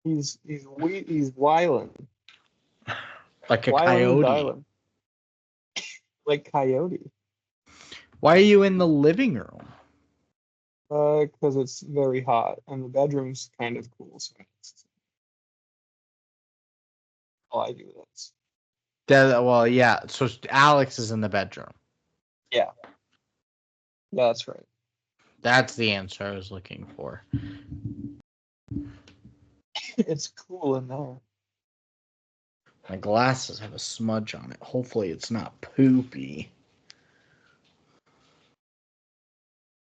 He's wildin'. Like a Wildin' and coyote. dialin'. Like coyote. Why are you in the living room? Because it's very hot and the bedroom's kind of cool. So all I do is. Well, yeah. So Alex is in the bedroom. Yeah. Yeah, that's right. That's the answer I was looking for. It's cool in there. My glasses have a smudge on it. Hopefully it's not poopy.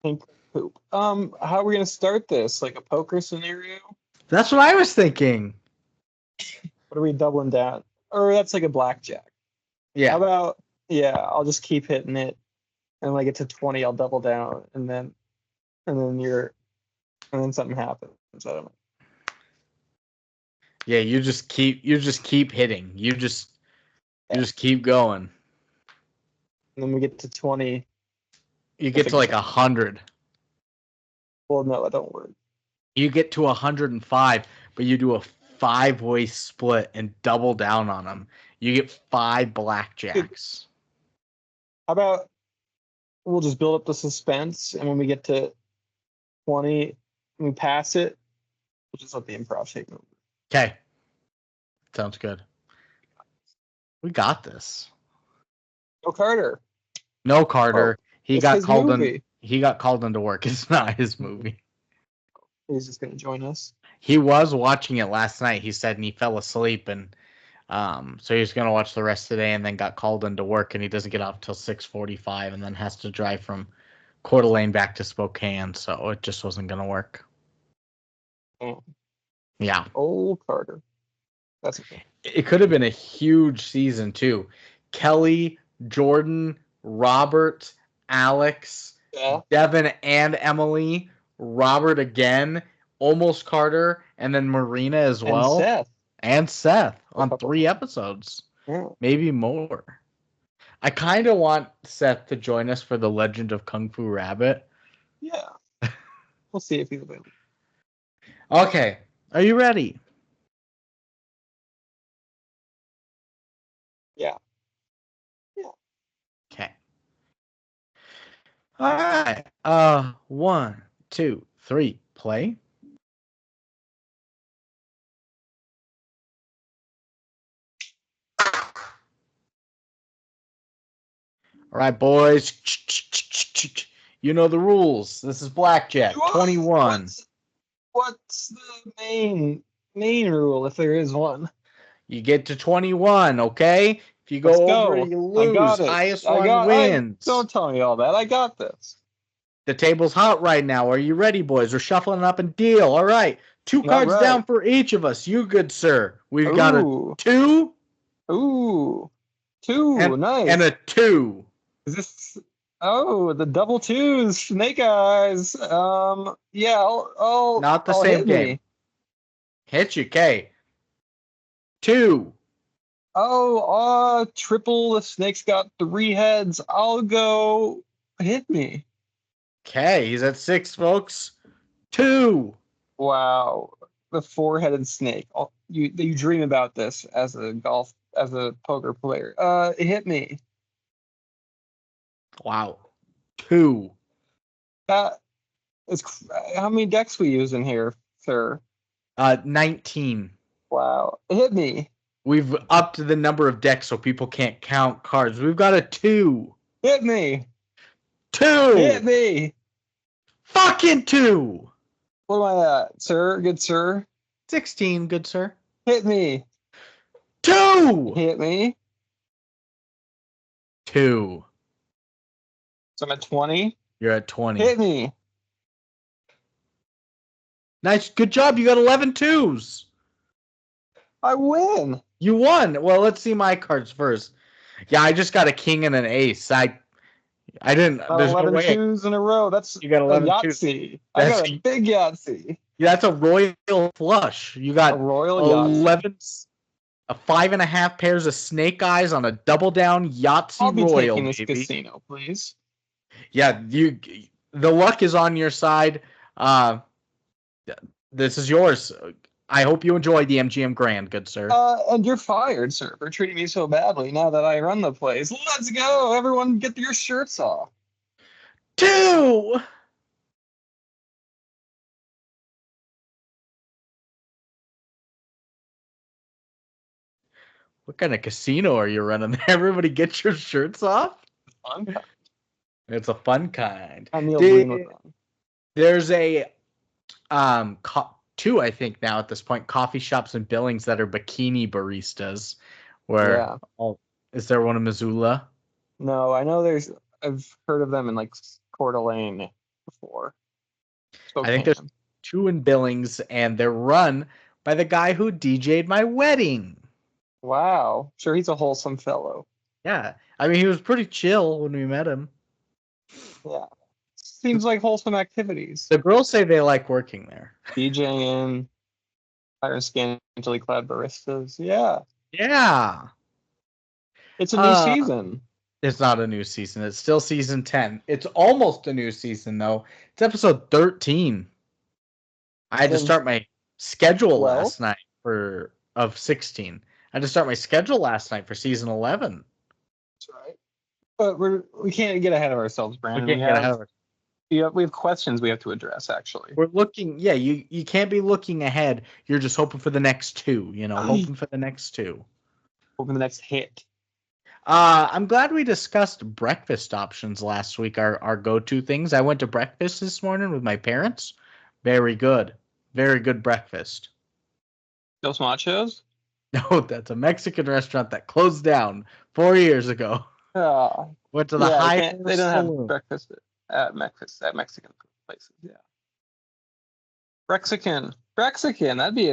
Pink poop. How are we gonna start this? Like a poker scenario? That's what I was thinking. What are we doubling down? Or that's like a blackjack. Yeah. How about I'll just keep hitting it, and when I get to 20, I'll double down, and then something happens. I don't know. Yeah, you just keep hitting. You just keep going. And then we get to 20. You get to like 100. Well, no, it don't work. You get to 105, but you do a 5-way split and double down on them. You get 5 blackjacks. How about we'll just build up the suspense, and when we get to 20, we pass it. We'll just let the improv take over. Okay. Sounds good. We got this. No Carter. No Carter. He got called movie. He got called into work. It's not his movie. He's just gonna join us. He was watching it last night. He said, and he fell asleep, and so he was gonna watch the rest of the day, and then got called into work, and he doesn't get off till 6:45, and then has to drive from Coeur d'Alene back to Spokane. So it just wasn't gonna work. Oh. Yeah. Old Carter. That's okay. It could have been a huge season too. Kelly, Jordan, Robert, Alex, Devin, and Emily. Robert again, almost Carter, and then Marina as well. And Seth on 3 episodes. Yeah. Maybe more. I kind of want Seth to join us for the Legend of Kung Fu Rabbit. Yeah. We'll see if he's available. Okay. Are you ready? Yeah. Okay. All right. 1, 2, 3, play. All right, boys. You know the rules. This is blackjack. 21. What's the main rule, if there is one? You get to 21, okay? If you go over, you lose. Highest one wins. Don't tell me all that. I got this. The table's hot right now. Are you ready, boys? We're shuffling up and deal. All right. 2 cards down for each of us. You good, sir. We've got a 2. Ooh. 2. Nice. And a 2. Is this... Oh, the double 2s. Snake eyes. Yeah, I'll not the same game. Hit you, K. 2. Oh, triple. The snake's got 3 heads. I'll go. Hit me. Okay, he's at 6, folks. 2. Wow, the 4-headed snake. You dream about this as a poker player. Hit me. Wow. 2. That is how many decks we use in here, sir? 19. Wow, hit me. We've upped the number of decks so people can't count cards. We've got a 2. Hit me. 2. Hit me. Fucking 2. What am I at, sir? Good sir. 16, good sir. Hit me. 2. Hit me. 2. So I'm at 20. You're at 20. Hit me. Nice. Good job. You got 11 2s. I win. You won. Well, let's see my cards first. Yeah, I just got a king and an ace. I didn't. There's 11 no way. 2s in a row. That's you got 11 Yahtzee. I got a big Yahtzee. Yeah, that's a royal flush. You got a royal 11, a 5.5 pairs of snake eyes on a double down Yahtzee I'll be royal. Taking this baby. casino, please. Yeah, the luck is on your side. This is yours. I hope you enjoy the MGM Grand, good sir. And you're fired, sir, for treating me so badly now that I run the place. Let's go. Everyone get your shirts off. 2! What kind of casino are you running there? Everybody get your shirts off? Fun time. It's a fun kind. And Neil Breen was on. There's a 2, I think now at this point, coffee shops in Billings that are bikini baristas. Where is there one in Missoula? No, I know I've heard of them in like Coeur d'Alene before. I think there's 2 in Billings, and they're run by the guy who DJ'd my wedding. Wow. Sure, he's a wholesome fellow. Yeah. I mean, he was pretty chill when we met him. Yeah. Seems like wholesome activities. The girls say they like working there. DJing, hiring scantily clad baristas. Yeah. Yeah. It's a new season. It's not a new season. It's still season 10. It's almost a new season, though. It's episode 13. I had to start my schedule last night of 16. I had to start my schedule last night for season 11. That's right. But we can't get ahead of ourselves, Brandon. We have questions we have to address, actually. We're looking, yeah, you can't be looking ahead. You're just hoping for the next 2, hoping for the next 2. Hoping the next hit. I'm glad we discussed breakfast options last week, our go-to things. I went to breakfast this morning with my parents. Very good. Very good breakfast. Dos Machos? No, that's a Mexican restaurant that closed down 4 years ago. Went to the high. They don't have breakfast at Mexican places. Yeah. Brexican. That'd be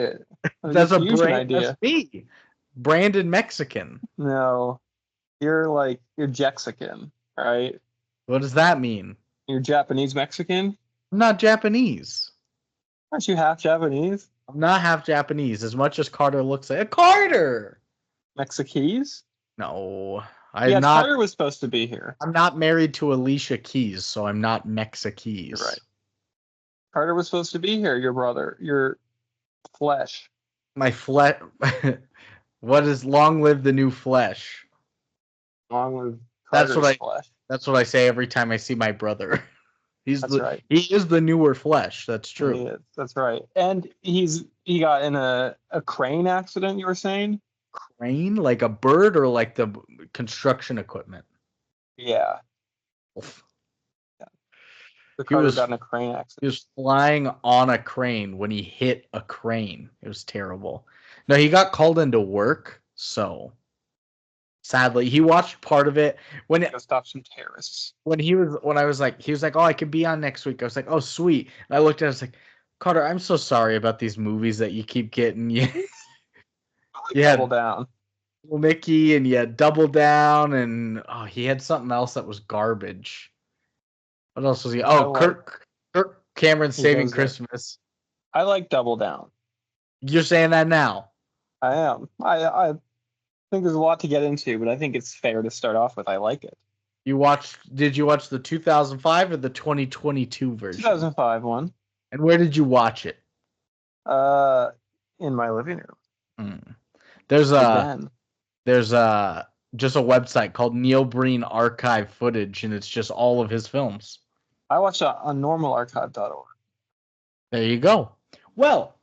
that's a brand idea. That's me. Brandon Mexican. No, you're Jexican, right? What does that mean? You're Japanese Mexican? I'm not Japanese. Aren't you half Japanese? I'm not half Japanese, as much as Carter looks like a Carter. Mexikeys? No, Carter was supposed to be here. I'm not married to Alicia Keys, so I'm not Mexikeys. Right. Carter was supposed to be here. Your brother, your flesh. My flesh. What is long live the new flesh? Long live Carter's flesh. That's what I say every time I see my brother. Right. He is the newer flesh. That's true. He is. That's right. And he got in a crane accident, you were saying? Crane? Like a bird or like the construction equipment? Yeah. The Carter got in a crane accident. He was flying on a crane when he hit a crane. It was terrible. No, he got called into work, so sadly, he watched part of it when it stopped some terrorists. He was like, "Oh, I could be on next week." I was like, "Oh, sweet." And I looked at it, I was like, "Carter, I'm so sorry about these movies that you keep getting." Yeah, Double Down. Mickey, and yeah, Double Down, and he had something else that was garbage. What else was he? Oh, Kirk Cameron Saving Christmas. I like Double Down. You're saying that now? I am. I think there's a lot to get into, but I think it's fair to start off with I like it. Did you watch the 2005 or the 2022 version? 2005 one. And where did you watch it? In my living room. There's just a website called Neil Breen Archive Footage, and it's just all of his films. I watched it on normalarchive.org. There you go. Well,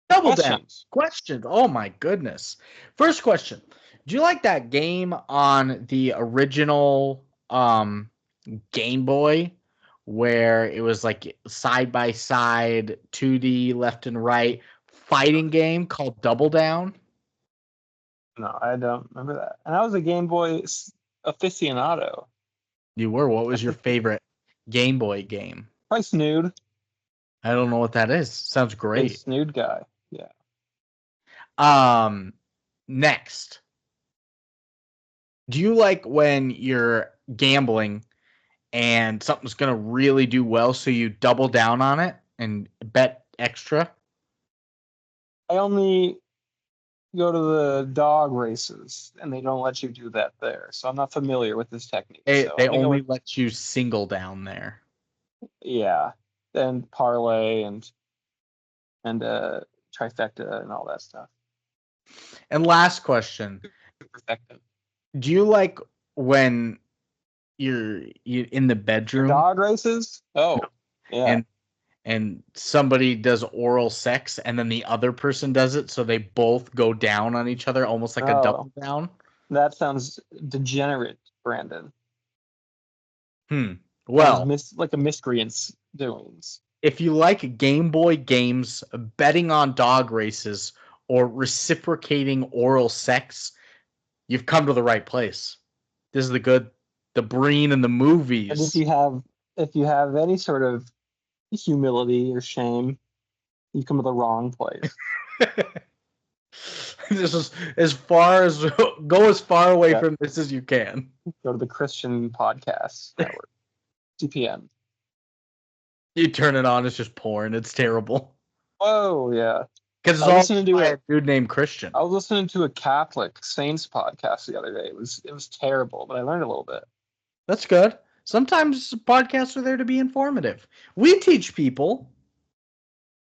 Double Down. Questions. Oh my goodness. First question. Do you like that game on the original Game Boy where it was like side by side 2D left and right fighting game called Double Down? No, I don't remember that. And I was a Game Boy aficionado. You were. What was your favorite Game Boy game? Probably Snood. I don't know what that is. Sounds great. Snood guy. Yeah. Next. Do you like when you're gambling and something's going to really do well, so you double down on it and bet extra? I only go to the dog races, and they don't let you do that there. So I'm not familiar with this technique. They only let you single down there. Yeah. And parlay and trifecta and all that stuff. And last question. Trifecta. Do you like when you're in the bedroom? Dog races? Oh, yeah. And somebody does oral sex and then the other person does it, so they both go down on each other, almost like a double down? That sounds degenerate, Brandon. Well, like a miscreant's doings. If you like Game Boy games, betting on dog races, or reciprocating oral sex, you've come to the right place. This is the Breen and the movies. And if you have any sort of humility or shame, you come to the wrong place. This is go as far away from this as you can. Go to the Christian Podcast Network, TPM. You turn it on, it's just porn. It's terrible. Oh yeah, because it's all by a dude named Christian. I was listening to a Catholic Saints podcast the other day. It was terrible, but I learned a little bit. That's good. Sometimes podcasts are there to be informative. We teach people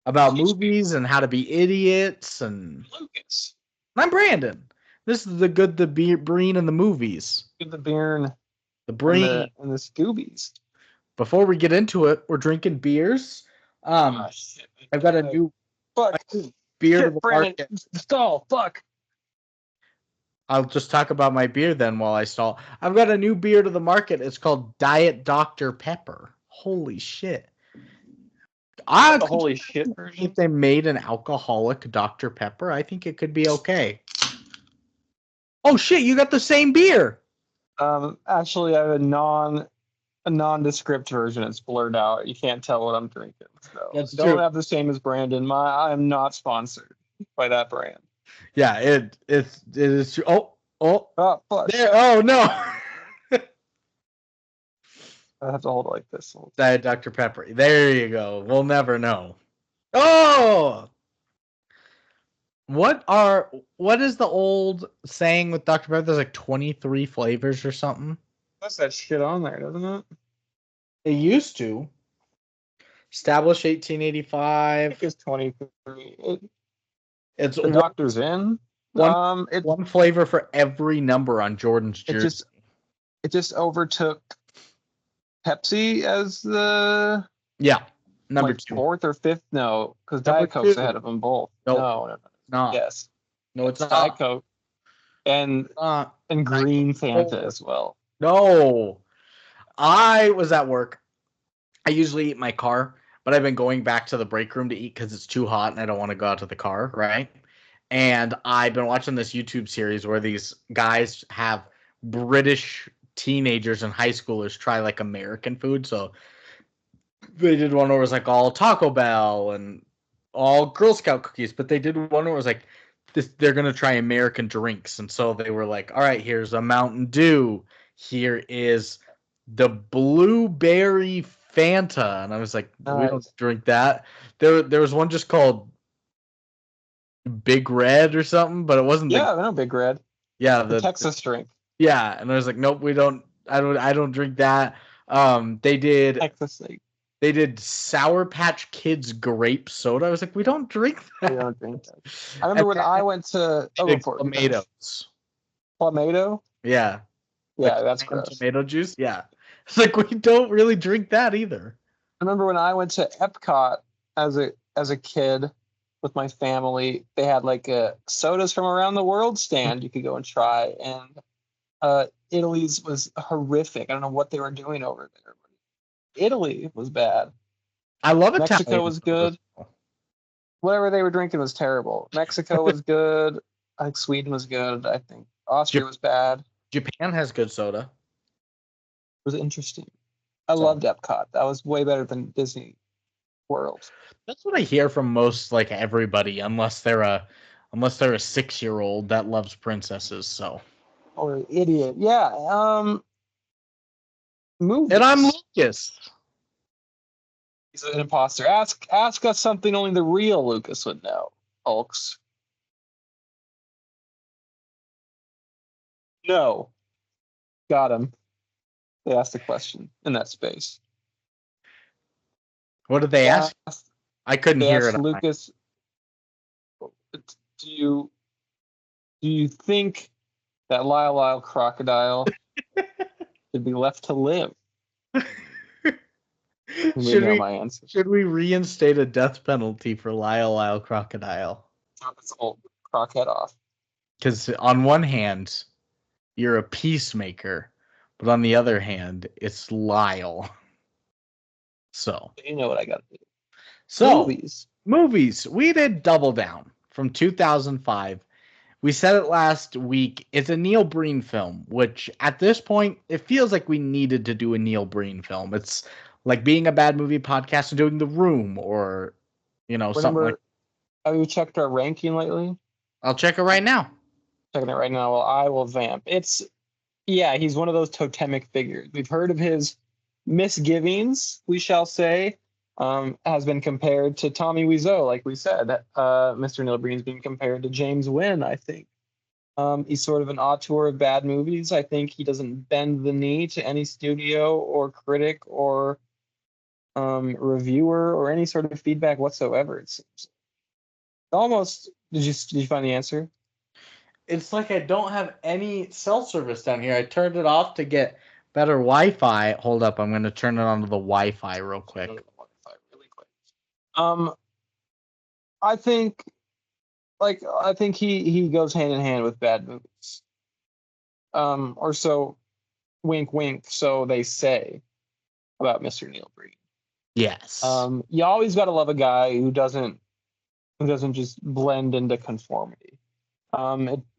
about movies and how to be idiots. And Lucas. I'm Brandon. This is the Breen and the movies. The beer, the Breen, and the Scoobies. Before we get into it, we're drinking beers. Shit. I've got a new beer to the market. Stall. Fuck. I'll just talk about my beer then while I stall. I've got a new beer to the market. It's called Diet Dr. Pepper. Holy shit. Holy shit version. If they made an alcoholic Dr. Pepper, I think it could be okay. Oh shit, you got the same beer. Actually, I have a nondescript version. It's blurred out. You can't tell what I'm drinking. So That's don't true. have the same as Brandon. I am not sponsored by that brand. Yeah, it is true. Oh, fuck. There. Oh no. I have to hold it like this. Diet Dr. Pepper. There you go. We'll never know. Oh. What is the old saying with Dr. Pepper? There's like 23 flavors or something. That's that shit on there, doesn't it? It used to. Established 1885. I think it's 23. It's the doctor's in. It's one flavor for every number on Jordan's jersey. It just overtook Pepsi as the number 2, 4th or 5th. No, because Diet Coke's ahead of them both. Nope. No, not. Yes, no, it's not. Diet Coke and green Fanta as well. No, I was at work. I usually eat in my car, but I've been going back to the break room to eat because it's too hot and I don't want to go out to the car, right? And I've been watching this YouTube series where these guys have British teenagers and high schoolers try like American food. So they did one where it was like all Taco Bell and all Girl Scout cookies, but they did one where it was like they're going to try American drinks. And so they were like, all right, here's a Mountain Dew. Here is the blueberry Fanta. And I was like, we don't drink that. There was one just called Big Red or something, but it wasn't. I know Big Red. Yeah, the Texas drink. Yeah, and I was like, nope, we don't. I don't drink that. They did Texas. They did Sour Patch Kids grape soda. I was like, we don't drink that. We don't drink that. I remember when I went to tomatoes. Clamato? Yeah. Yeah, that's gross. Tomato juice? Yeah. It's like we don't really drink that either. I remember when I went to Epcot as a kid with my family, they had like a sodas from around the world stand you could go and try, and Italy's was horrific. I don't know what they were doing over there. Italy was bad. I love it. Mexico was good. Whatever they were drinking was terrible. Mexico was good. I think Sweden was good. I think Austria was bad. Japan has good soda. It was interesting. I loved Epcot. That was way better than Disney World. That's what I hear from most like everybody, unless they're a 6-year-old that loves princesses. So. Or an idiot. Yeah. Movies. And I'm Lucas. He's an imposter. Ask us something only the real Lucas would know, folks. No. Got him. They asked a question in that space. What did they ask? I couldn't hear it. Lucas. Do you think that Lyle Crocodile should be left to live? My answer. Should we reinstate a death penalty for Lyle Crocodile? Chop his old croc head off. Because on one hand, you're a peacemaker, but on the other hand, it's Lyle. So you know what I got to do. So movies. We did Double Down from 2005. We said it last week. It's a Neil Breen film, which at this point, it feels like we needed to do a Neil Breen film. It's like being a bad movie podcast and doing The Room or, something like. Have you checked our ranking lately? I'll check it right now. Checking it right now. Well, I will vamp. He's one of those totemic figures. We've heard of his misgivings, we shall say. Has been compared to Tommy Wiseau, like we said. Mr. Neil Breen's been compared to James Wynn, I think. He's sort of an auteur of bad movies. I think he doesn't bend the knee to any studio or critic or reviewer or any sort of feedback whatsoever, it seems. Almost. Did you find the answer? It's like I don't have any cell service down here. I turned it off to get better Wi-Fi. Hold up, I'm going to turn it on to the Wi-Fi real quick. I think he goes hand in hand with bad movies. Or so, wink, wink. So they say about Mr. Neil Breen. Yes. You always got to love a guy who doesn't just blend into conformity.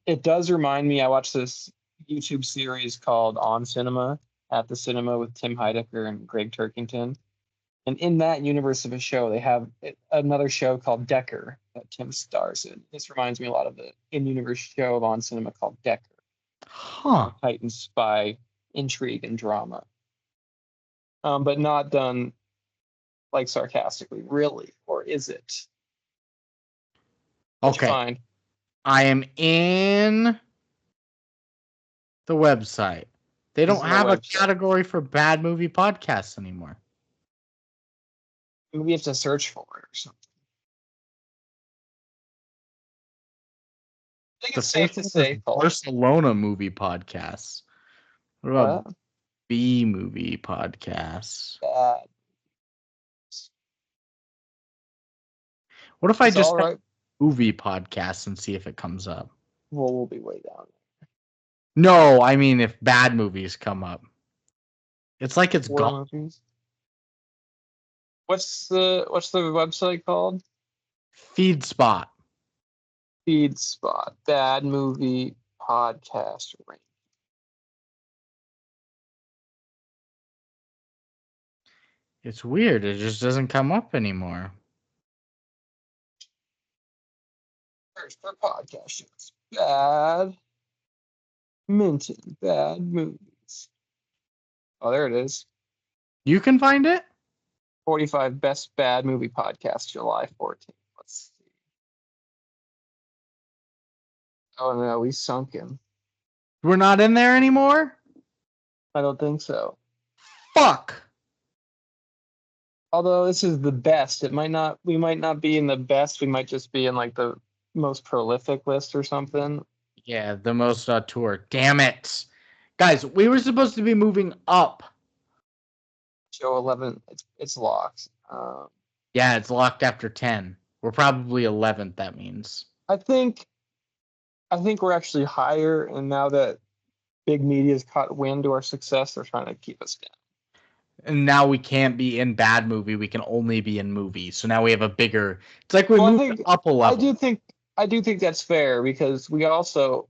It does remind me. I watched this YouTube series called On Cinema, at the Cinema, with Tim Heidecker and Greg Turkington. And in that universe of a show, they have another show called Decker that Tim stars in. This reminds me a lot of the in-universe show of On Cinema called Decker. Huh. Heightened spy intrigue and drama. But not done like sarcastically, really. Or is it? What'd you find? I am in the website. They don't have a category for bad movie podcasts anymore. Maybe you have to search for it or something. I think it's safe to say Barcelona movie podcasts. What about B movie podcasts? Bad. What if I just movie podcasts and see if it comes up? Well, we'll be way down. No, I mean if bad movies come up. It's like it's gone. Movies? What's the website called? FeedSpot. FeedSpot. Bad movie podcast rank. It's weird. It just doesn't come up anymore. Search for podcast shows. Bad movies. Oh, there it is. You can find it? 45 best bad movie podcasts, July 14th. Let's see. Oh no, we sunk in. We're not in there anymore? I don't think so. Fuck. Although this is the best, we might not be in the best. We might just be in like the most prolific list or something. Yeah, the most auteur. Damn it. Guys, we were supposed to be moving up. Show 11, it's locked. Yeah, it's locked after 10. We're probably 11th, that means. I think we're actually higher, and now that big media's caught wind to our success, they're trying to keep us down. And now we can't be in bad movie, we can only be in movies. So now we have a bigger, it's like we moved up a level. I do think that's fair, because we also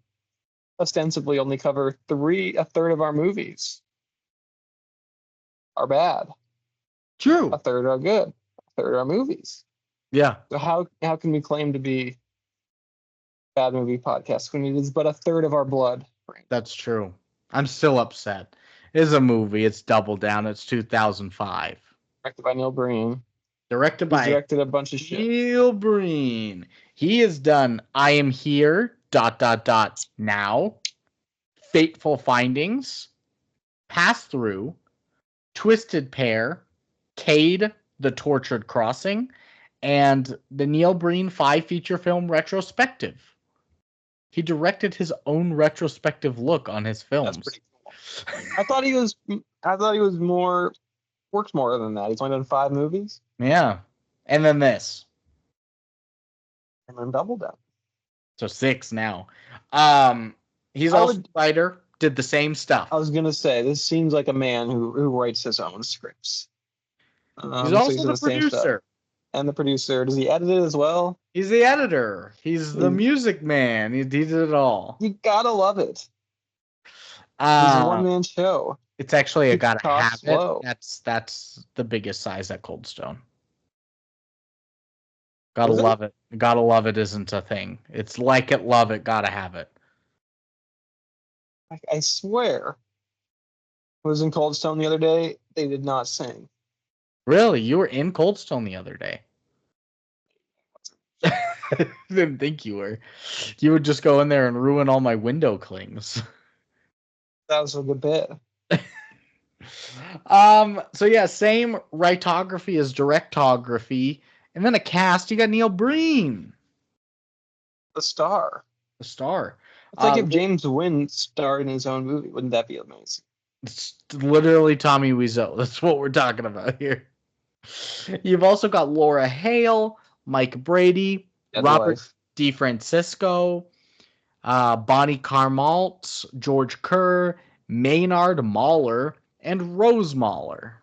ostensibly only cover a third of our movies are bad. True. A third are good. A third are movies. Yeah. So how can we claim to be bad movie podcast when it is but a third of our blood? That's true. I'm still upset. It is a movie. It's Double Down. It's 2005. Directed by Neil Breen. Directed a bunch of shit. Neil Breen. He has done I Am Here, ... Now, Fateful Findings, Pass Through, Twisted Pair, Cade, The Tortured Crossing, and the Neil Breen 5 feature film retrospective. He directed his own retrospective look on his films. That's pretty cool. I thought he was more works more than that. He's only done 5 movies. Yeah. And then this. And then Double Down. So 6 now. He's also a writer, did the same stuff. I was gonna say, this seems like a man who writes his own scripts. He's also the producer. And the producer. Does he edit it as well? He's the editor. He's the music man. He did it all. You gotta love it. He's a one-man show. It's actually a gotta have it. That's the biggest size at Cold Stone. Gotta love it. Gotta love it isn't a thing. It's like it, love it, gotta have it. I swear, I was in Cold Stone the other day. They did not sing. Really? You were in Cold Stone the other day? I didn't think you were. You would just go in there and ruin all my window clings. That was a good bit. So yeah, same writography as directography. And then a cast, you got Neil Breen. The star. It's like if James Wynn starred in his own movie. Wouldn't that be amazing? It's literally Tommy Wiseau. That's what we're talking about here. You've also got Laura Hale, Mike Brady, Robert DeFrancisco, Bonnie Carmalt, George Kerr, Maynard Mahler, and Rose Mahler.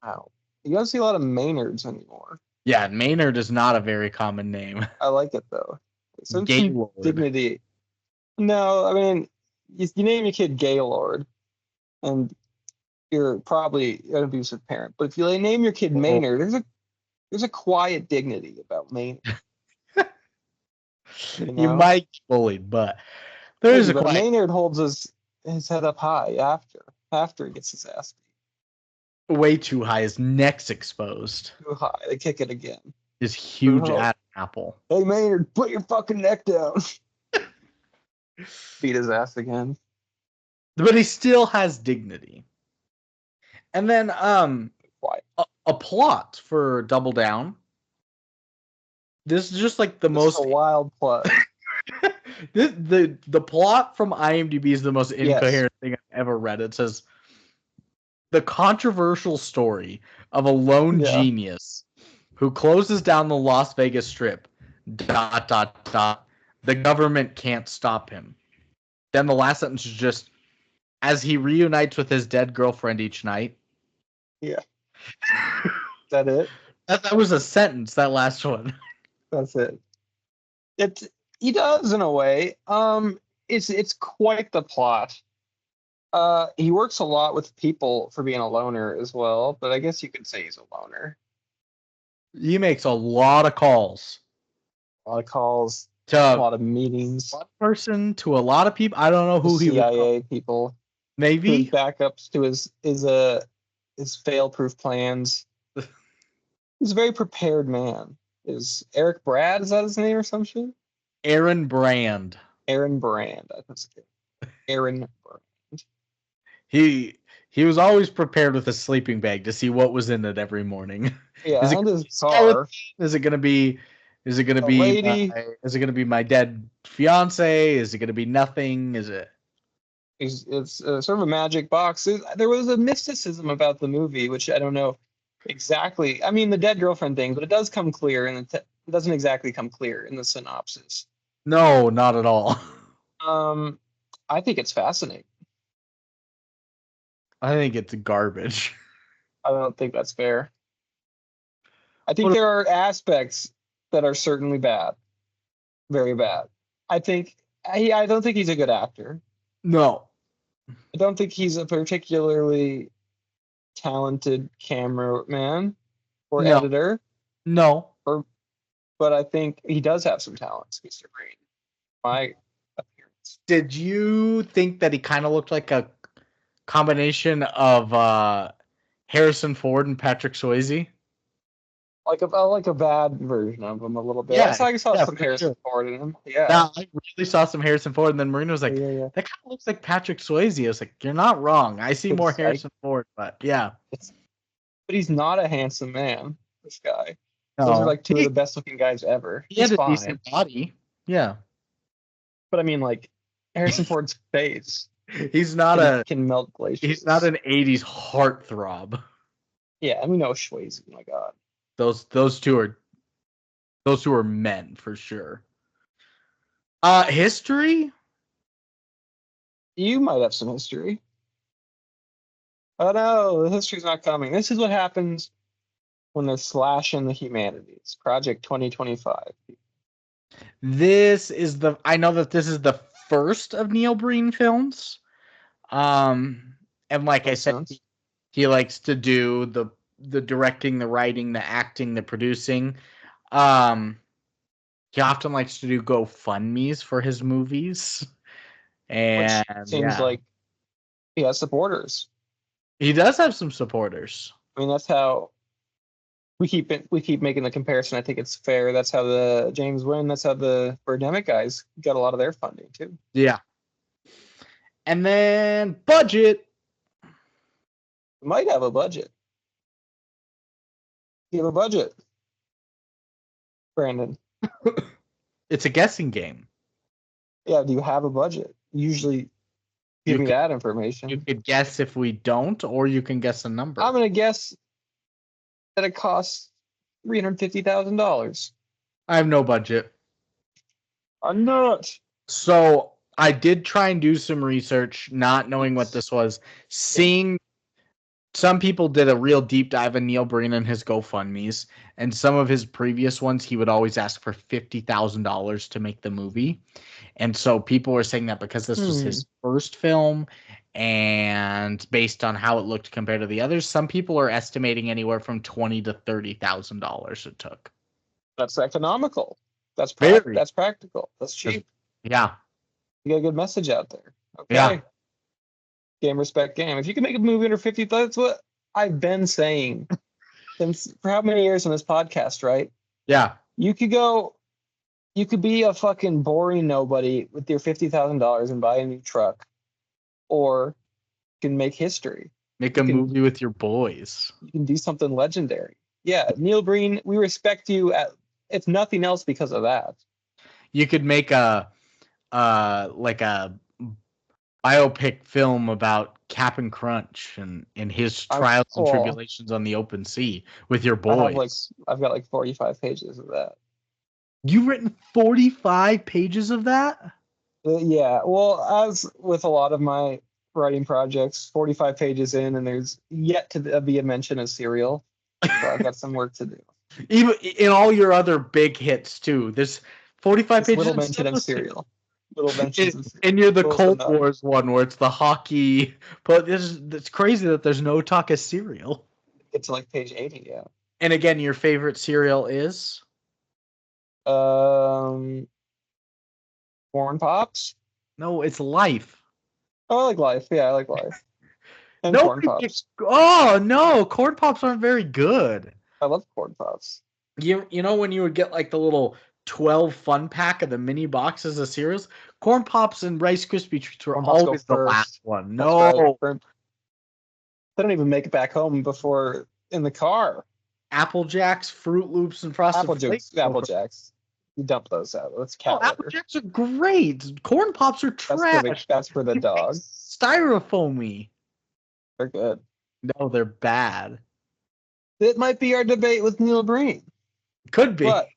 Wow. You don't see a lot of Maynards anymore. Yeah, Maynard is not a very common name. I like it, though. Some Gaylord. Dignity. No, I mean, you name your kid Gaylord, and you're probably an abusive parent. But if you name your kid Maynard, there's a quiet dignity about Maynard. You might be bullied, but there's a quiet. Maynard holds his head up high after he gets his ass beat. Way too high. His neck's exposed. Too high. They kick it again. His huge apple. Hey Maynard, put your fucking neck down. Beat his ass again. But he still has dignity. And then a plot for Double Down. This is just like the most wild plot. The plot from IMDb is the most incoherent thing I've ever read. It says the controversial story of a lone genius who closes down the Las Vegas Strip. ... The government can't stop him. Then the last sentence is just, as he reunites with his dead girlfriend each night. Yeah. Is that it? That was a sentence, that last one. That's it. He does in a way. It's quite the plot. He works a lot with people for being a loner as well, but I guess you could say he's a loner. He makes a lot of calls. A lot of meetings. One person to a lot of people. I don't know who he would CIA people. Maybe his backups to his fail-proof plans. He's a very prepared man. Is Eric Brad? Is that his name or some shit? Aaron Brand. Aaron Brand. That's good. Aaron Brand. He was always prepared with a sleeping bag to see what was in it every morning. Yeah, and his car. Is it gonna be my dead fiance? Is it gonna be nothing? Is it? It's sort of a magic box. There was a mysticism about the movie, which I don't know exactly. I mean, the dead girlfriend thing, but it does come clear, and it doesn't exactly come clear in the synopsis. No, not at all. I think it's fascinating. I think it's garbage. I don't think that's fair. I think there are aspects that are certainly bad, very bad. I don't think he's a good actor. No. I don't think he's a particularly talented cameraman or editor. No. But I think he does have some talents, Mr. Breen. My appearance. Did you think that he kind of looked like a combination of Harrison Ford and Patrick Swayze? Like a bad version of him a little bit. Yeah, I saw some Harrison Ford in him. Yeah. I really saw some Harrison Ford, and then Marina was like, that kind of looks like Patrick Swayze. I was like, you're not wrong. I see more Harrison Ford, but yeah. But he's not a handsome man, this guy. Those are No, like two of the best looking guys ever. he He's had a fine. decent body. Yeah, But I mean, like, Harrison Ford's face he's not can melt he's not glaciers. an '80s heartthrob. Yeah, and we know Swayze. Oh my God. Those two are men for sure. History? You might have some history. Oh no, the history's not coming. This is what happens when they're slashing the humanities. Project 2025. I know that this is the first of Neil Breen films. And like I Makes said, sense. he likes to do the directing, the writing, the acting, the producing. Um, he often likes to do GoFundMe's for his movies. And Which seems yeah, like he has supporters. he does have some supporters. I mean, that's how we keep making the comparison. I think it's fair. That's how the James Wynn, that's how the Birdemic guys got a lot of their funding too. Yeah. And then budget. Might have a budget. You have a budget, Brandon. It's a guessing game. Yeah, do you have a budget? Usually give me that information. You could guess if we don't, or you can guess a number. I'm gonna guess that it costs $350,000. I have no budget. I'm not. So I did try and do some research, not knowing what this was. Seeing some people did a real deep dive in Neil Breen and his GoFundMe's, and some of his previous ones, he would always ask for $50,000 to make the movie. And so people were saying that because this was his first film and based on how it looked compared to the others, some people are estimating anywhere from $20,000 to $30,000 it took. That's economical. That's practical. That's cheap. Yeah. You got a good message out there. Okay. Yeah. Game, respect, game. If you can make a movie under 50, that's what I've been saying since for how many years on this podcast, right? Yeah. You could be a fucking boring nobody with your $50,000 and buy a new truck, or you can make history. Make a movie with your boys. You can do something legendary. Yeah, Neil Breen, we respect you if nothing else because of that. You could make a biopic film about Cap'n Crunch and his trials and tribulations on the open sea with your boys. I've got like 45 pages of that. You've written 45 pages of that? Yeah. Well, as with a lot of my writing projects, 45 pages in, and there's yet to be a mention of cereal. So I've got some work to do. Even in all your other big hits too, there's 45 pages. Little mention of cereal. Little mentions of cereal. And you're the Cold Wars one where it's the hockey, but it's crazy that there's no talk of cereal. It's like page 80, yeah. And again, your favorite cereal is? Corn Pops? No, it's Life. Oh, I like Life. Yeah, I like Life. And Corn Pops. Oh no, Corn Pops aren't very good. I love Corn Pops. You know when you would get like the little 12 fun pack of the mini boxes of cereals? Corn Pops and Rice Krispie treats were always the last one. No. Right. They don't even make it back home before in the car. Apple Jacks, Fruit Loops, and Frosted Flakes. Apple Jacks. You dump those out. That's cat litter. Apple Jacks are great. Corn Pops are trash. That's for the dog. Styrofoamy. They're good. No, they're bad. It might be our debate with Neil Breen. Could be. But,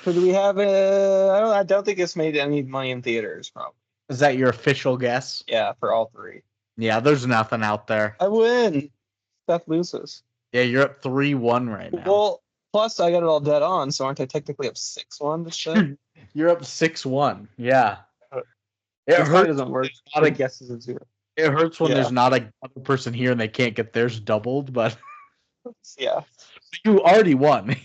so do we have a? I don't think it's made any money in theaters. Probably. Is that your official guess? Yeah, for all three. Yeah, there's nothing out there. I win. Seth loses. Yeah, you're up 3-1 right now. Well, plus I got it all dead on, so aren't I technically up 6-1 this time? You're up 6-1. Yeah. It hurts. Doesn't work. I guess is a 0. It hurts when there's not a other person here and they can't get theirs doubled, but yeah, you already won.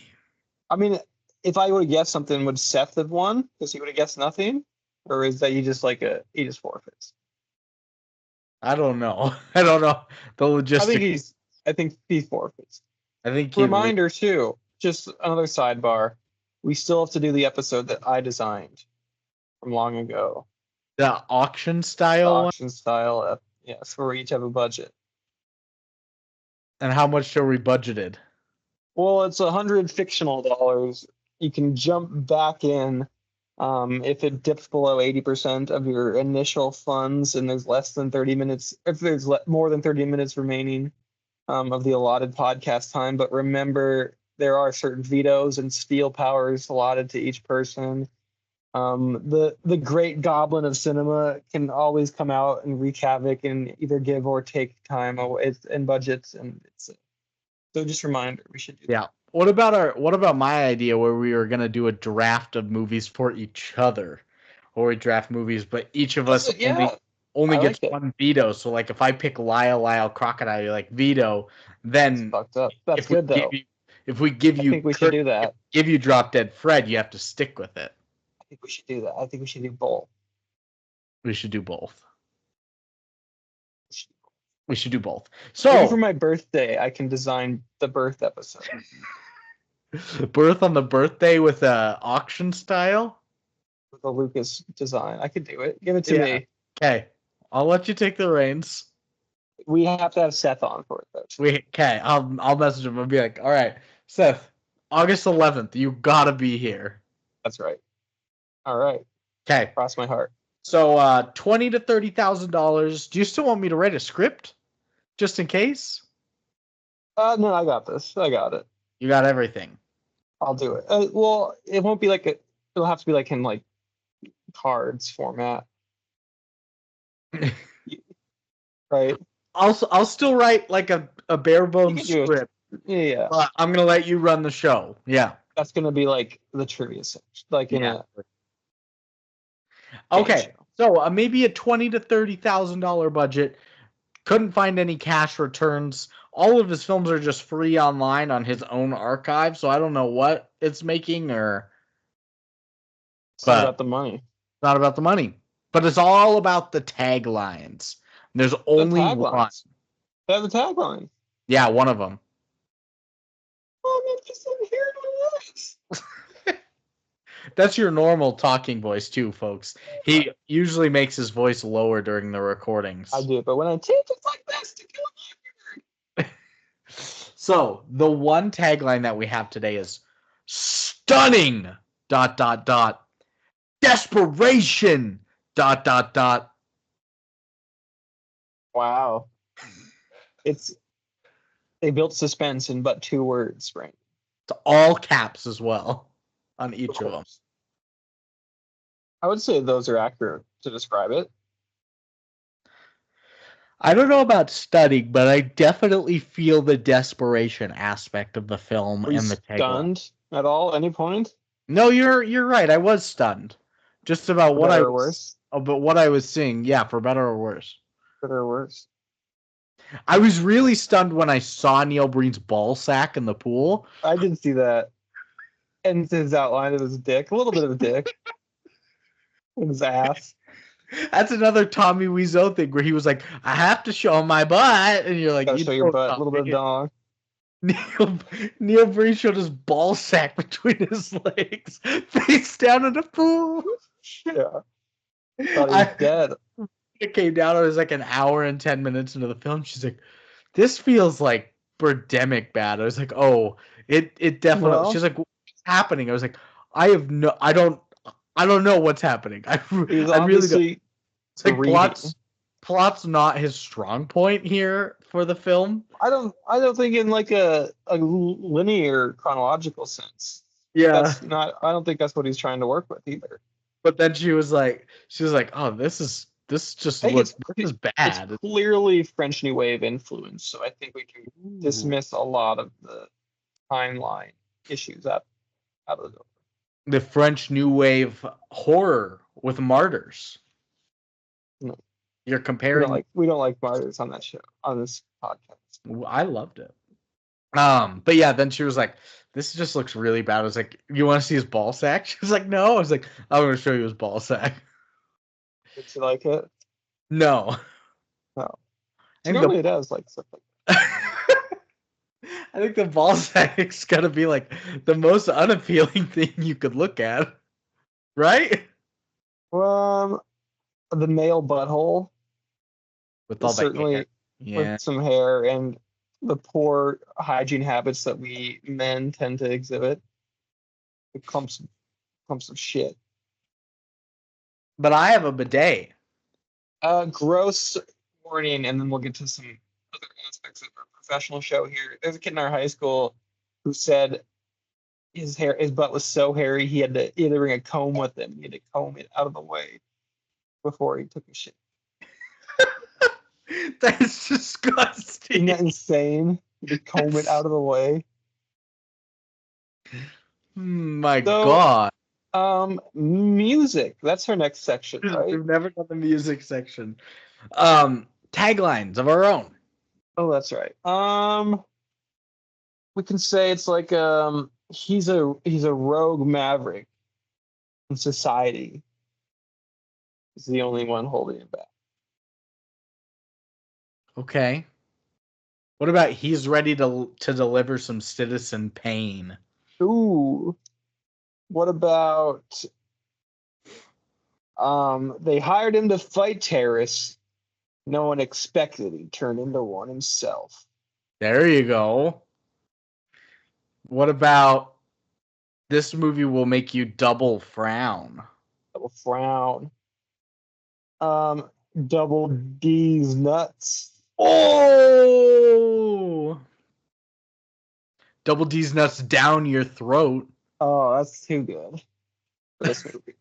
I mean, if I would have guessed something, would Seth have won because he would have guessed nothing, or is that he just forfeits? I don't know. I don't know the logistics. I think he forfeits. I think. Reminder too. Just another sidebar. We still have to do the episode that I designed from long ago. The auction style. Yes, where we each have a budget. And how much are we budgeted? Well, it's 100 fictional dollars. You can jump back in if it dips below 80% of your initial funds and there's less than 30 minutes, if there's more than 30 minutes remaining of the allotted podcast time. But remember, there are certain vetoes and steal powers allotted to each person. The great goblin of cinema can always come out and wreak havoc and either give or take time away and budgets, and it's so just a reminder we should do Yeah. What about my idea where we were gonna do a draft of movies for each other, or we draft movies, but each of us only I gets like it. one veto. So like if I pick Lyle Crocodile, you're like veto, That's then fucked up. That's if we good give though. you if we give I you think we should do that. give you Drop Dead Fred, you have to stick with it. I think we should do that. I think we should do both. We should do both. We should do both. So maybe for my birthday, I can design the birth episode. Birth on the birthday with a auction style? With a Lucas design. I could do it. Give it to me. Okay. I'll let you take the reins. We have to have Seth on for it though. Okay. I'll message him and be like, all right, Seth, August 11th, you gotta be here. That's right. All right. Okay. Cross my heart. So $20,000 to $30,000. Do you still want me to write a script? Just in case? No, I got this. I got it. You got everything. I'll do it. Well, it won't be like it'll have to be like in like cards format. Right. I'll still write like a bare bones script. Yeah. But I'm gonna let you run the show. Yeah. That's gonna be like the trivia section. Like in a okay. So maybe a $20,000 to $30,000 budget. Couldn't find any cash returns. All of his films are just free online on his own archive, so I don't know what it's making or. It's not about the money. It's not about the money, but it's all about the taglines. There's only one. They have the tagline. Yeah, one of them. Oh, I'm just here to relax. That's your normal talking voice too, folks. He usually makes his voice lower during the recordings. I do, but when I take it like this to kill a So the one tagline that we have today is stunning ... desperation ... Wow. They built suspense in but 2 words, right? It's all caps as well on each of them. I would say those are accurate to describe it. I don't know about stunning, but I definitely feel the desperation aspect of the film and the tagline. Stunned at all? Any point? No, you're right. I was stunned, just about what I was seeing. Yeah, for better or worse. Better or worse. I was really stunned when I saw Neil Breen's ball sack in the pool. I did see that, and his outline of his dick, a little bit of a dick, his ass. That's another Tommy Wiseau thing where he was like, "I have to show my butt," and you're like, "You show your butt, a little bit of dong." Neil Breen showed his ball sack between his legs, face down in the pool. Yeah, I thought he was dead. It came down. It was like an hour and 10 minutes into the film. She's like, "This feels like Birdemic bad." I was like, "Oh, it definitely." Well, she's like, "What's happening?" I was like, "I don't know what's happening. I really don't." It's like plot's not his strong point here for the film. I don't think in like a linear chronological sense. Yeah. I don't think that's what he's trying to work with either. But then she was like, "Oh, this is bad." It's clearly French New Wave influence, so I think we can dismiss a lot of the timeline issues out of the door. The French New Wave horror with Martyrs. No. You're comparing. We don't like Martyrs on that show, on this podcast. I loved it. But yeah, then she was like, "This just looks really bad." I was like, "You want to see his ball sack?" She was like, "No." I was like, "I'm going to show you his ball sack." Did you like it? No. No. Normally it does like stuff like that. I think the ball sack's gotta be like the most unappealing thing you could look at, right? The male butthole with all certainly hair. Yeah. with some hair and the poor hygiene habits that we men tend to exhibit. The clumps of shit. But I have a bidet. Gross warning, and then we'll get to some other aspects of our professional show here. There's a kid in our high school who said his butt was so hairy he had to either bring a comb with him. He had to comb it out of the way before he took a shit. That's disgusting. Isn't that insane? To comb it out of the way. My God. Music. That's our next section, right? We've never done the music section. Taglines of our own. Oh, that's right. We can say it's like he's a rogue maverick in society. He's the only one holding it back. Okay. What about he's ready to deliver some citizen pain? Ooh. What about they hired him to fight terrorists. No one expected he'd turn into one himself. There you go. What about this movie will make you double frown? Double frown. Double D's nuts. Oh! Double D's nuts down your throat. Oh, that's too good for this movie.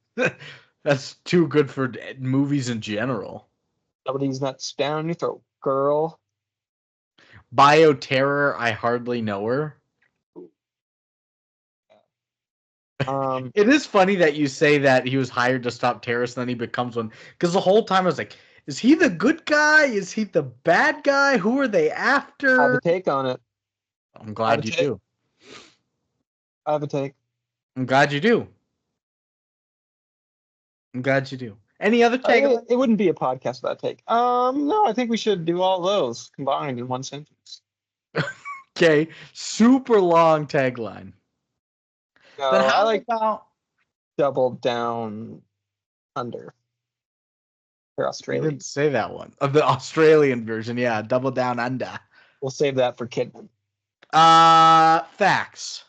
That's too good for movies in general. Double D's nuts down your throat, girl. Bioterror, I hardly know her. It is funny that you say that he was hired to stop terrorists and then he becomes one. Because the whole time I was like, is he the good guy? Is he the bad guy? Who are they after? I have a take on it. I'm glad you do. I have a take. I'm glad you do. I'm glad you do. Any other take? It wouldn't be a podcast without take. No, I think we should do all those combined in one sentence. Okay, super long tagline. No, But how I like about Double Down Under. For Australia. You didn't say that one. Of the Australian version, yeah. Double Down Under. We'll save that for Kidman. Facts.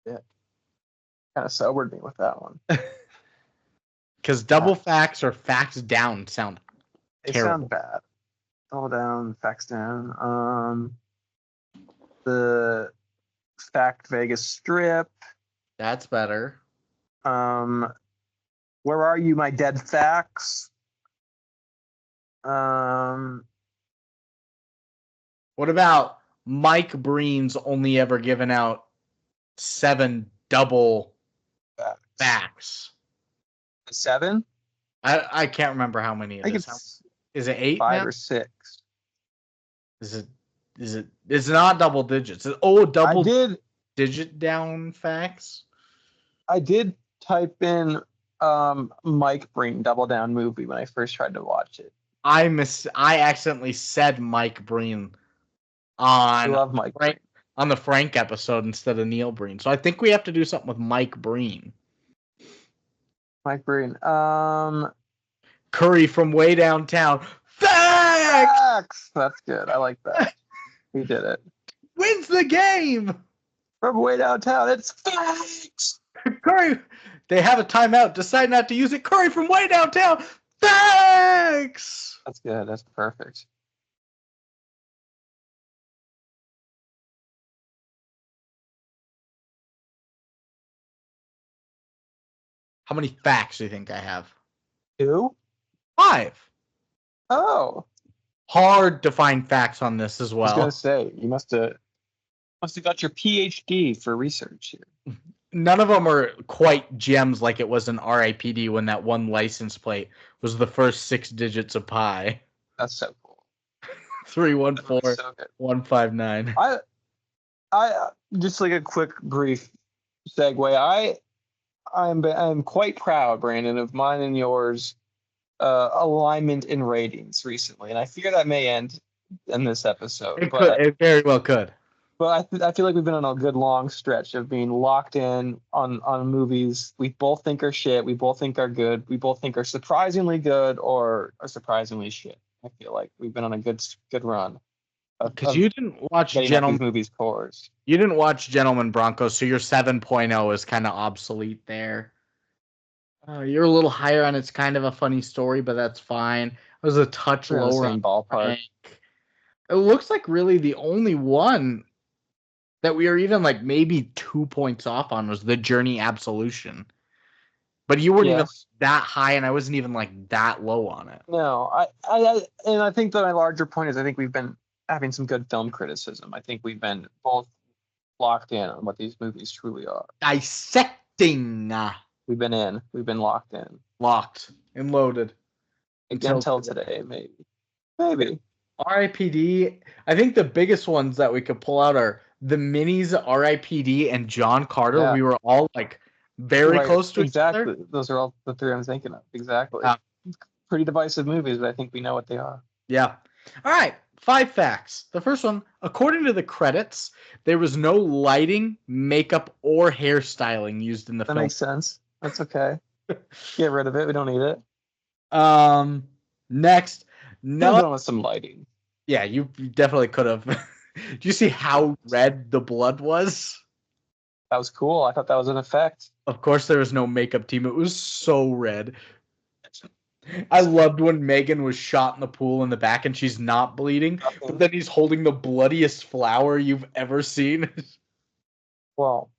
Yeah. Kind of sobered me with that one. Because double facts or facts down sound They terrible. sound bad. Double down, facts down. The Fact Vegas Strip. That's better. Where are you, my dead facts? What about Mike Breen's only ever given out 7 double facts? 7? I can't remember how many it is. Is it 8? 5 now? or 6? It's not double digits. Double digit down facts. I did type in Mike Breen Double Down movie when I first tried to watch it. I accidentally said Mike Breen on the Frank episode instead of Neil Breen. So I think we have to do something with Mike Breen. Mike Breen. Curry from way downtown. Facts! That's good. I like that. He did it. Wins the game! From way downtown. It's facts! Curry, they have a timeout. Decide not to use it. Curry from way downtown. Facts! That's good. That's perfect. How many facts do you think I have? 2? 5. Oh. Hard to find facts on this as well. I was gonna say you must have got your PhD for research here. None of them are quite gems like it was in RIPD when that one license plate was the first 6 digits of pi. That's so cool. 314159. I just like a quick brief segue. I'm quite proud, Brandon, of mine and yours alignment in ratings recently, and I fear that may end in this episode. It very well could. But I feel like we've been on a good long stretch of being locked in on movies we both think are shit, we both think are good, we both think are surprisingly good or are surprisingly shit. I feel like we've been on a good run Because of you didn't watch getting at these movies' cores. You didn't watch Gentleman Broncos, so your 7.0 is kind of obsolete there. You're a little higher on it's kind of a funny story, but that's fine. It was a touch We're in the lower same on ballpark. Frank. It looks like really the only one that we were even like maybe 2 points off on was The Journey Absolution. But you weren't even that high, and I wasn't even like that low on it. No, and I think that my larger point is I think we've been having some good film criticism. I think we've been both locked in on what these movies truly are. Dissecting. We've been locked in. Locked and loaded. Until today, maybe. R.I.P.D. I think the biggest ones that we could pull out are the minis, R.I.P.D. and John Carter. Yeah. We were all like very close to each other. Exactly. Those are all the three I'm thinking of. Exactly. Pretty divisive movies, but I think we know what they are. Yeah. All right. 5 facts. The first one, according to the credits, there was no lighting, makeup, or hairstyling used in the film. That makes sense. That's okay. Get rid of it. We don't need it. Next, no. With some lighting. Yeah, you definitely could have. Did you see how red the blood was? That was cool. I thought that was an effect. Of course, there was no makeup team. It was so red. I loved when Megan was shot in the pool in the back and she's not bleeding, but then he's holding the bloodiest flower you've ever seen. Well,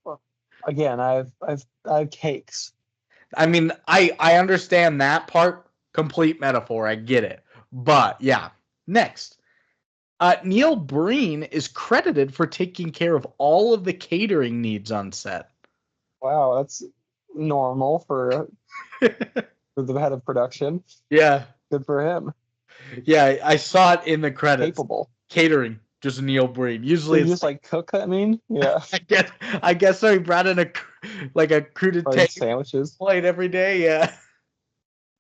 again, I have cakes. I mean, I understand that part. Complete metaphor. I get it. But yeah. Next. Neil Breen is credited for taking care of all of the catering needs on set. Wow, that's normal for the head of production. Yeah. Good for him. Yeah, I saw it in the credits. Capable. Catering, just Neil Breen. Usually it's just like cook, I mean? Yeah. I guess so. He brought in a crudité sandwiches plate every day, yeah.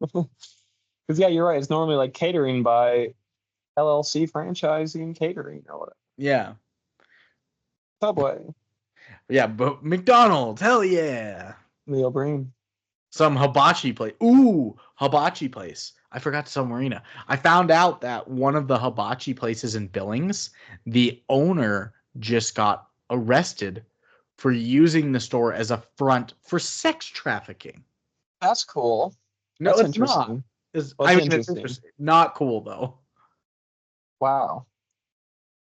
Because yeah, you're right. It's normally like catering by LLC franchising catering or whatever. Yeah. Subway. Yeah, but McDonald's, hell yeah. Neil Breen. Some hibachi place. Ooh, hibachi place. I forgot to tell Marina. I found out that one of the hibachi places in Billings, the owner just got arrested for using the store as a front for sex trafficking. That's cool. No, it's not. It's not cool though. Wow.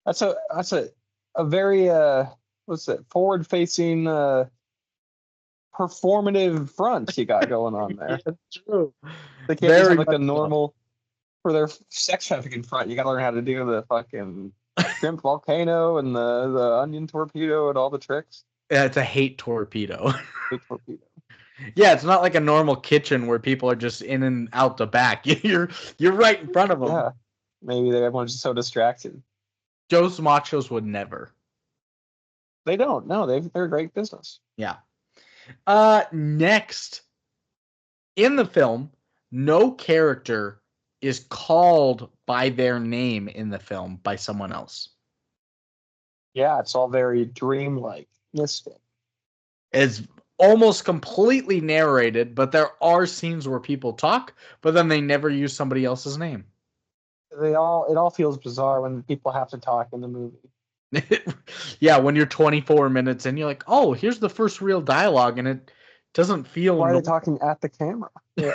That's a very what's it, forward facing performative front you got going on there. Yeah, true. They can't just have like a normal for their sex trafficking front. You got to learn how to do the fucking shrimp volcano and the onion torpedo and all the tricks. Yeah, it's a hate torpedo. Hate torpedo. Yeah, it's not like a normal kitchen where people are just in and out the back. You're right in front of them. Yeah, maybe everyone's just so distracted. Joe's Machos would never. They don't. No, they're a great business. Yeah. Next, in the film, no character is called by their name in the film by someone else. Yeah, it's all very dreamlike, mystic. It's almost completely narrated, but there are scenes where people talk, but then they never use somebody else's name. It all feels bizarre when people have to talk in the movie. Yeah, when you're 24 minutes in, you're like, oh, here's the first real dialogue, and it doesn't feel. Why are they talking at the camera? Yeah.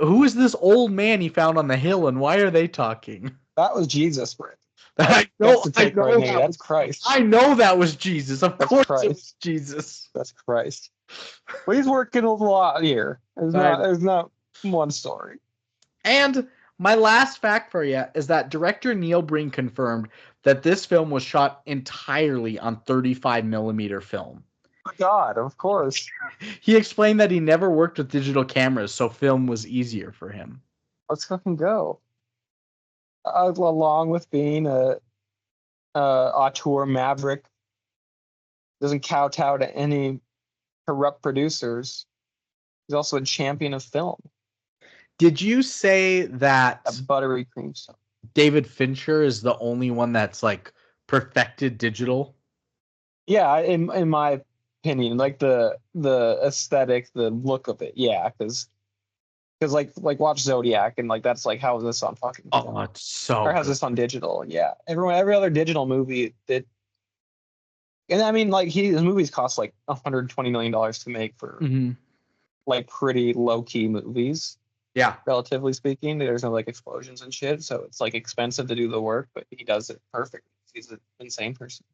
Who is this old man he found on the hill, and why are they talking? That was Jesus, Brent. I know that's Christ. I know that was Jesus. Of course it was Jesus. That's Christ. Well, he's working a lot here. There's not one story. And my last fact for you is that director Neil Breen confirmed that this film was shot entirely on 35mm film. Oh God, of course. He explained that he never worked with digital cameras, so film was easier for him. Let's fucking go. Along with being a auteur maverick, doesn't kowtow to any corrupt producers. He's also a champion of film. Did you say that a buttery cream stuff? David Fincher is the only one that's like perfected digital? Yeah, in my opinion, like the aesthetic, the look of it. Yeah, because Because like watch Zodiac and like that's like, how is this on fucking film? Oh, it's so Or how's good. this on digital? Yeah, every other digital movie that, and I mean like his movies cost like $120 million to make for Mm-hmm. like pretty low key movies, Yeah. relatively speaking. There's no like explosions and shit, so it's like expensive to do the work, but he does it perfect. He's an insane person.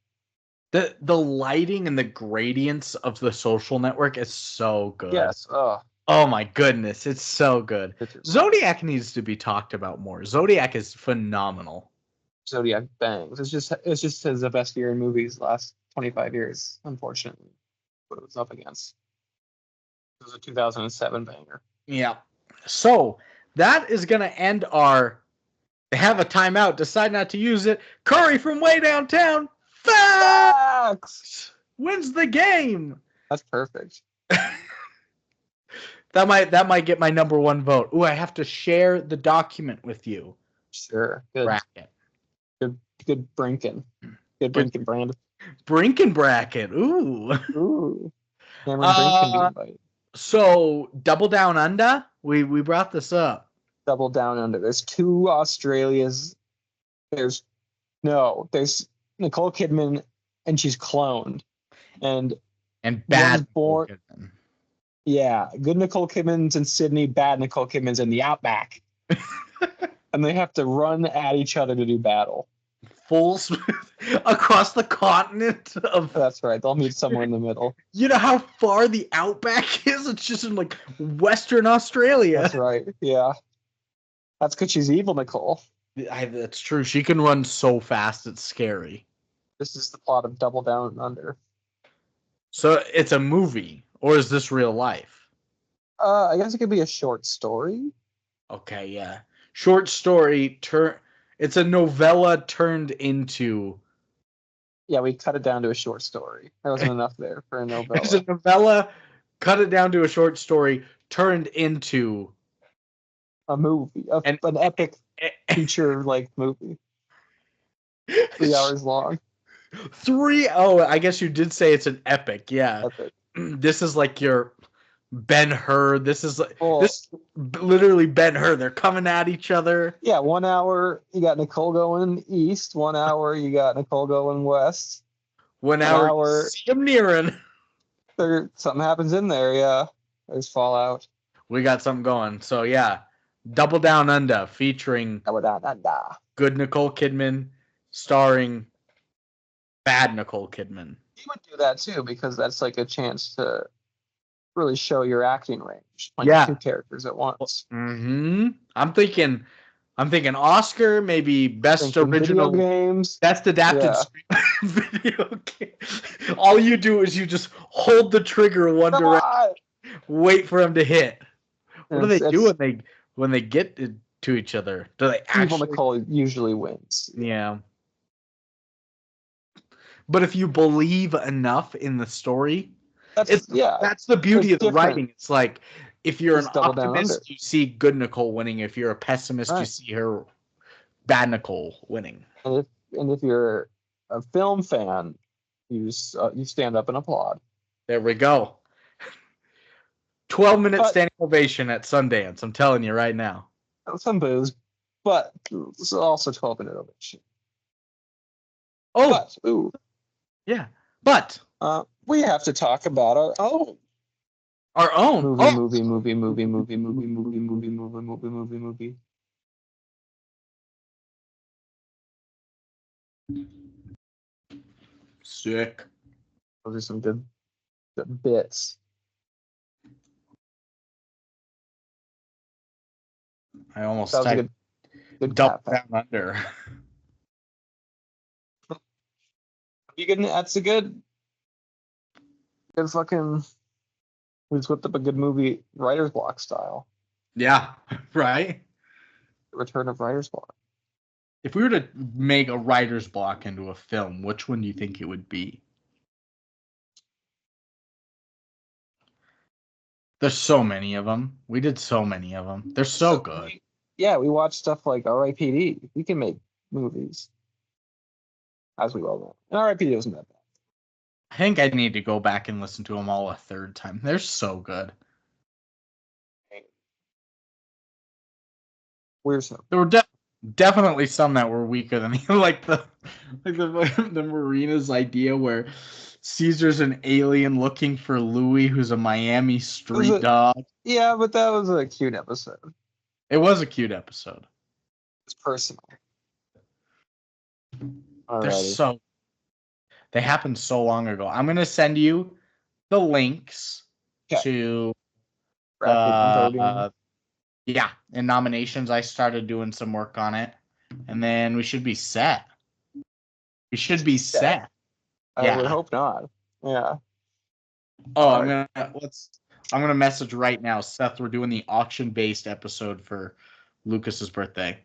The lighting and the gradients of The Social Network is so good. Yes. Oh, Oh my goodness, it's so good. pictures. Zodiac needs to be talked about more. Zodiac is phenomenal. Zodiac bangs. It's just the best year in movies last 25 years, unfortunately. What it was up against. It was a 2007 banger. Yeah. So that is gonna end our have a timeout, decide not to use it. Curry from way downtown. Facts! Wins the game. That's perfect. That might get my number one vote. Ooh, I have to share the document with you. Sure. Good. Bracket. Good Brinken. Good Brinken brand. Brinken bracket. Ooh. Ooh. Cameron Brinken be invited. So Double Down Under. We brought this up. Double Down Under. There's two Australias. There's Nicole Kidman, and she's cloned. And bad one's born. Yeah, good Nicole Kidman's in Sydney, bad Nicole Kidman's in the Outback. And they have to run at each other to do battle. Full across the continent of. That's right. They'll meet somewhere in the middle. You know how far the Outback is? It's just in like Western Australia. That's right. Yeah. That's because she's evil, Nicole. That's true. She can run so fast, it's scary. This is the plot of Double Down Under. So it's a movie, or is this real life? I guess it could be a short story. Okay, yeah. Short story it's a novella turned into. Yeah, we cut it down to a short story. There wasn't enough there for a novella. It's a novella, cut it down to a short story, turned into a movie, an epic feature-like movie. 3 hours long. I guess you did say it's an epic, yeah. Epic. This is like your Ben-Hur. This is literally Ben-Hur. They're coming at each other. Yeah, 1 hour you got Nicole going east. 1 hour you got Nicole going west. 1 hour see him nearing. Something happens in there. Yeah, there's fallout. We got something going. So yeah, Double Down Under featuring good Nicole Kidman, starring bad Nicole Kidman. You would do that too because that's like a chance to really show your acting range. Two characters at once. Mm-hmm. I'm thinking Oscar, maybe best original video games, best adapted video game. All you do is you just hold the trigger one direction, wait for him to hit. What do they do when they get to each other? Do they actually? Evil Nicole usually wins. Yeah. But if you believe enough in the story, that's the beauty of the writing. It's like if you're an optimist, you see good Nicole winning. If you're a pessimist, you see her bad Nicole winning. And if you're a film fan, you stand up and applaud. There we go. 12-minute standing ovation at Sundance. I'm telling you right now. Some boos, but it's also 12-minute ovation. Oh, but, yeah, but we have to talk about our own. Our own movie. Sick. Those are some good bits. I almost typed good Double Down Under. That's a good fucking. We just whipped up a good movie, writer's block style. Yeah, right. Return of writer's block. If we were to make a writer's block into a film, which one do you think it would be? There's so many of them. We did so many of them. They're so good. We watch stuff like R.I.P.D. We can make movies, as we well know. And R.I.P.D. wasn't that bad. I think I need to go back and listen to them all a third time. They're so good. There were definitely some that were weaker than the Marina's idea where Caesar's an alien looking for Louis, who's a Miami street dog. Yeah, but that was a cute episode. It was a cute episode. It's personal. They happened so long ago. I'm gonna send you the links to in nominations. I started doing some work on it, and then we should be set. I would hope not. Yeah. Oh, I'm gonna message right now, Seth. We're doing the auction-based episode for Lucas's birthday.